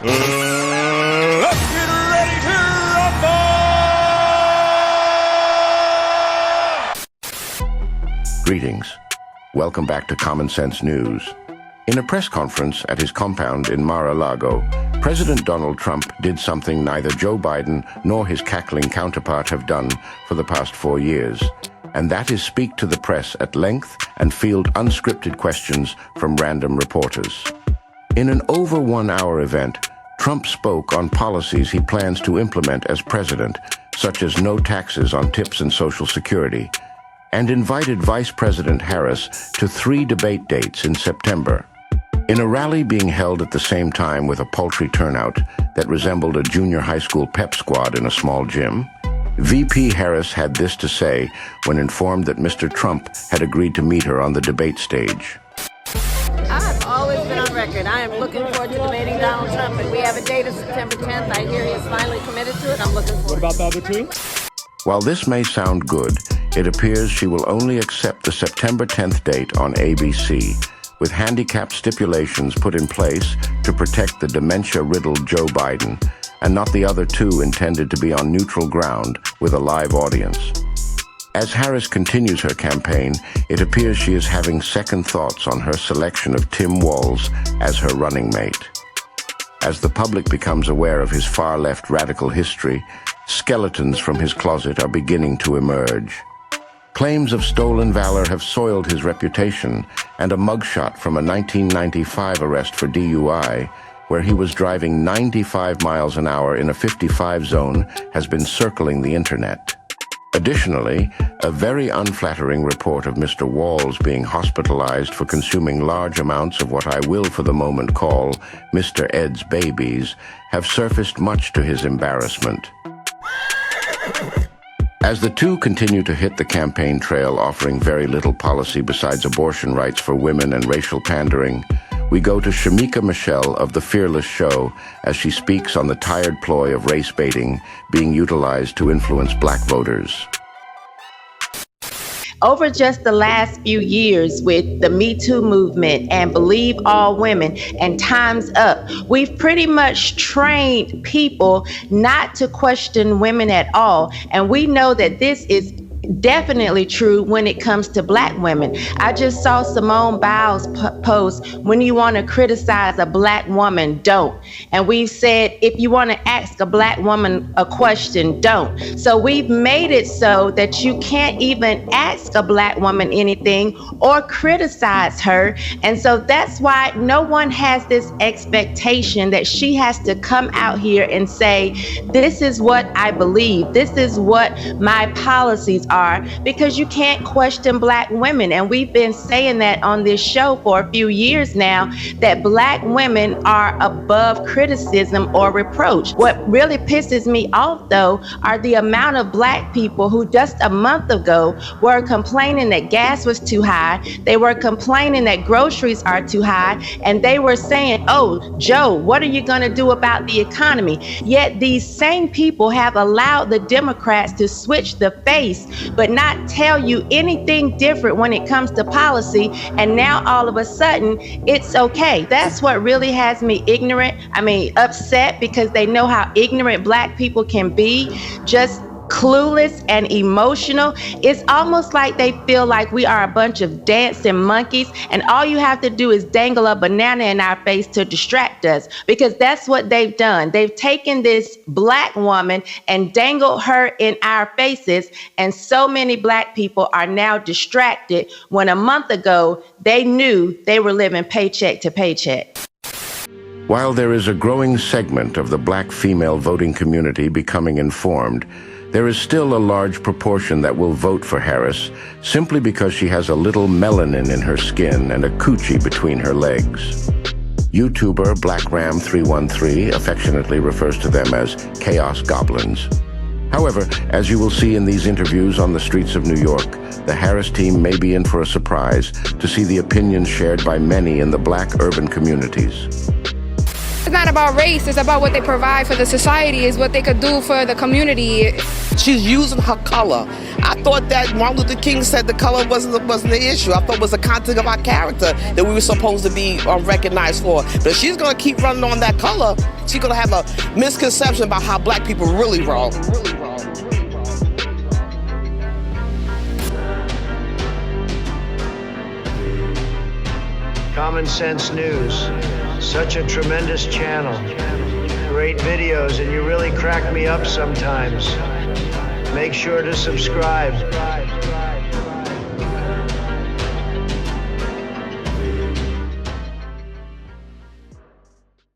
Let's get ready to rumble! Greetings. Welcome back to Common Sense News. In a press conference at his compound in Mar-a-Lago, President Donald Trump did something neither Joe Biden nor his cackling counterpart have done for the past 4 years, and that is speak to the press at length and field unscripted questions from random reporters. In an over 1 hour event, Trump spoke on policies he plans to implement as president, such as no taxes on tips and Social Security, and invited Vice President Harris to 3 debate dates in September. In a rally being held at the same time with a paltry turnout that resembled a junior high school pep squad in a small gym, VP Harris had this to say when informed that Mr. Trump had agreed to meet her on the debate stage. I've always been on record. I am looking forward to debating Donald Trump, and we have a date of September 10th. I hear he is finally committed to it. I'm looking forward. What about the other two? While this may sound good, it appears she will only accept the September 10th date on ABC, with handicapped stipulations put in place to protect the dementia-riddled Joe Biden, and not the other two intended to be on neutral ground with a live audience. As Harris continues her campaign, it appears she is having second thoughts on her selection of Tim Walz as her running mate. As the public becomes aware of his far-left radical history, skeletons from his closet are beginning to emerge. Claims of stolen valor have soiled his reputation, and a mugshot from a 1995 arrest for DUI, where he was driving 95 miles an hour in a 55 zone, has been circling the internet. Additionally, a very unflattering report of Mr. Walz being hospitalized for consuming large amounts of what I will for the moment call Mr. Ed's babies have surfaced, much to his embarrassment. As the two continue to hit the campaign trail offering very little policy besides abortion rights for women and racial pandering, we go to Shamika Michelle of The Fearless Show as she speaks on the tired ploy of race baiting being utilized to influence black voters. Over just the last few years with the Me Too movement and Believe All Women and Time's Up, we've pretty much trained people not to question women at all. And we know that this is definitely true when it comes to black women. I just saw Simone Biles post, when you want to criticize a black woman, don't. And we've said, if you want to ask a black woman a question, don't. So we've made it so that you can't even ask a black woman anything or criticize her. And so that's why no one has this expectation that she has to come out here and say, this is what I believe, this is what my policies are, because you can't question black women. And we've been saying that on this show for a few years now, that black women are above criticism or reproach. What really pisses me off, though, are the amount of black people who just a month ago were complaining that gas was too high, they were complaining that groceries are too high, and they were saying, oh, Joe, what are you going to do about the economy? Yet these same people have allowed the Democrats to switch the face but not tell you anything different when it comes to policy, and now all of a sudden it's okay. That's what really has me upset, because they know how ignorant black people can be, just clueless and emotional. It's almost like they feel like we are a bunch of dancing monkeys, and all you have to do is dangle a banana in our face to distract us, because that's what they've done. They've taken this black woman and dangled her in our faces, and so many black people are now distracted when a month ago they knew they were living paycheck to paycheck. While there is a growing segment of the black female voting community becoming informed, there is still a large proportion that will vote for Harris simply because she has a little melanin in her skin and a coochie between her legs. YouTuber BlackRam313 affectionately refers to them as Chaos Goblins. However, as you will see in these interviews on the streets of New York, the Harris team may be in for a surprise to see the opinions shared by many in the black urban communities. not about race, it's about what they provide for the society, is what they could do for the community. She's using her color. I thought that Martin Luther King said the color wasn't the issue. I thought it was the content of our character that we were supposed to be recognized for. But if she's gonna keep running on that color, she's gonna have a misconception about how black people really roll. Common Sense News, such a tremendous channel. Great videos, and you really crack me up sometimes. Make sure to subscribe.